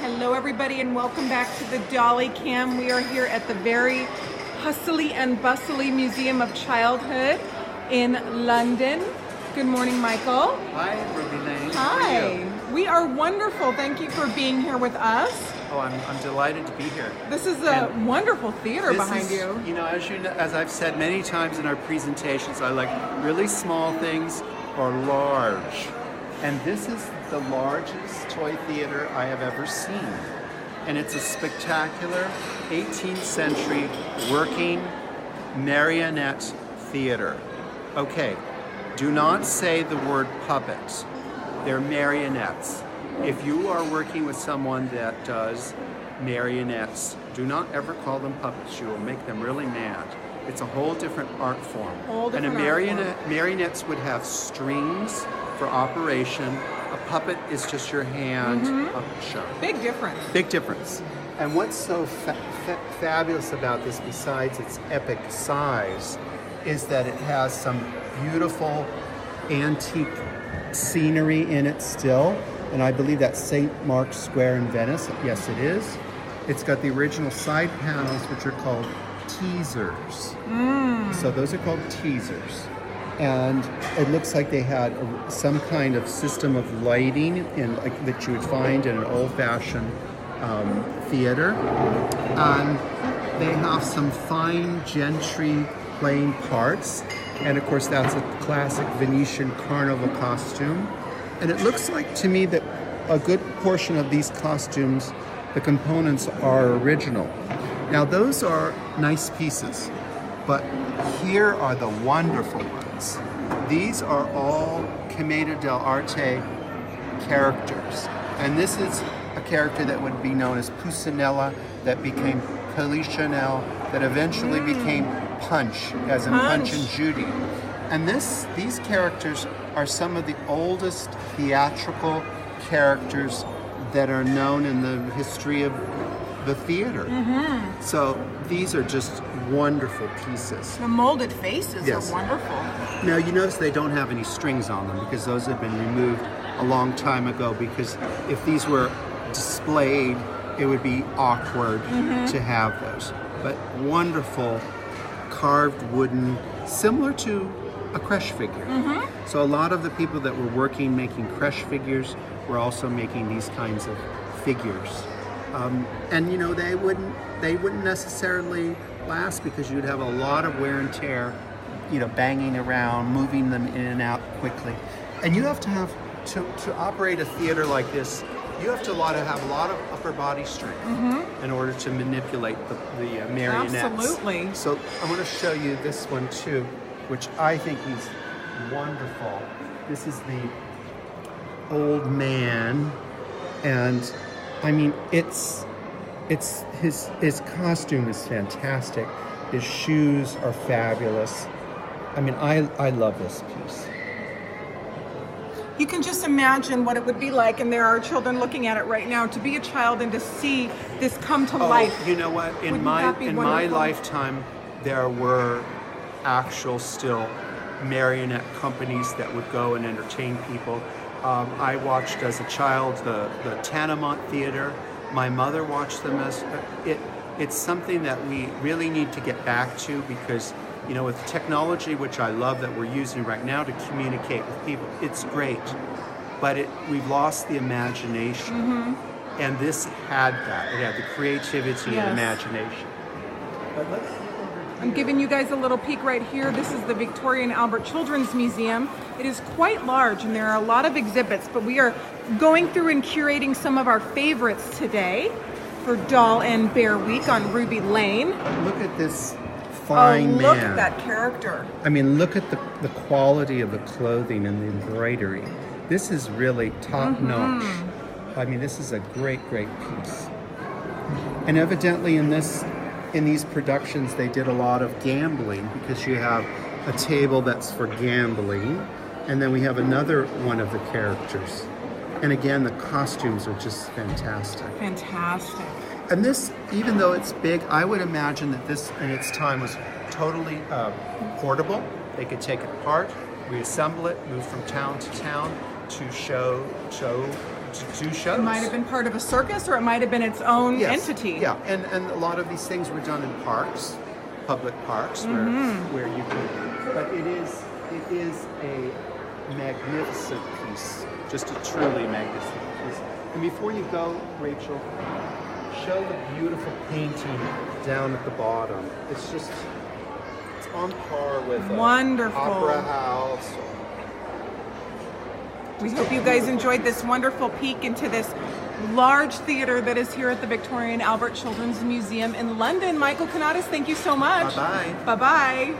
Hello everybody and welcome back to the Dolly Cam. We are here at the very hustly and bustly Museum of Childhood in London. Good morning, Michael. Hi, Ruby Lane. Hi. We are wonderful. Thank you for being here with us. Oh, I'm delighted to be here. This is a wonderful theater behind you. You know, as I've said many times in our presentations, I like really small things or large. And this is the largest toy theater I have ever seen. And it's a spectacular 18th century working marionette theater. Okay, do not say the word puppet. They're marionettes. If you are working with someone that does marionettes, do not ever call them puppets. You will make them really mad. It's a whole different art form. Marionettes would have strings for operation. A puppet is just your hand show. Big difference. Big difference. And what's so fabulous about this, besides its epic size, is that it has some beautiful antique scenery in it still. And I believe that's St. Mark's Square in Venice. Yes, it is. It's got the original side panels, which are called teasers. So those are called teasers. And it looks like they had some kind of system of lighting that you would find in an old-fashioned theater. And they have some fine gentry playing parts. And of course, that's a classic Venetian carnival costume. And it looks like to me that a good portion of these costumes, the components are original. Now those are nice pieces, but here are the wonderful ones. These are all Commedia dell'arte characters. And this is a character that would be known as Pucinella, that became Polichinelle, that eventually became Punch, as in Punch and Judy. And these characters are some of the oldest theatrical characters that are known in the history of the theater. So these are just wonderful pieces. The molded faces are wonderful. Now you notice they don't have any strings on them because those have been removed a long time ago, because if these were displayed, it would be awkward to have those. But wonderful carved wooden, similar to a creche figure. So a lot of the people that were working making creche figures were also making these kinds of figures. And you know, they wouldn't necessarily last because you'd have a lot of wear and tear, you know, banging around, moving them in and out quickly. And you have to have, to operate a theater like this, you have to have a lot of upper body strength in order to manipulate the marionettes. Absolutely. So I want to show you this one too, which I think is wonderful. This is the old man, and I mean, his costume is fantastic. His shoes are fabulous. I mean, I love this piece. You can just imagine what it would be like, and there are children looking at it right now, to be a child and to see this come to life. You know what? In my lifetime, there were actual still marionette companies that would go and entertain people. I watched as a child the Tanamont Theater. My mother watched them as it's something that we really need to get back to, because you know, with technology, which I love that we're using right now to communicate with people, it's great, but we've lost the imagination. And this had that. It had the creativity and imagination. But I'm giving you guys a little peek right here. This is the Victorian Albert Children's Museum. It is quite large and there are a lot of exhibits, but we are going through and curating some of our favorites today for Doll and Bear Week on Ruby Lane. Look at this fine man. Look at that character. I mean, look at the quality of the clothing and the embroidery. This is really top-notch. I mean, this is a great, great piece. And evidently in these productions, they did a lot of gambling, because you have a table that's for gambling, and then we have another one of the characters. And again, the costumes are just fantastic. Fantastic. And this, even though it's big, I would imagine that this in its time was totally portable. They could take it apart, reassemble it, move from town to town to show to do shows. It might have been part of a circus, or it might have been its own Yes. entity. Yeah, and a lot of these things were done in parks, public parks, where you could. But it is a magnificent piece, just a truly magnificent piece. And before you go, Rachel, show the beautiful painting down at the bottom. It's on par with Wonderful. Opera House. We hope you guys enjoyed this wonderful peek into this large theater that is here at the Victorian Albert Children's Museum in London. Michael Kanatis, thank you so much. Bye-bye. Bye-bye.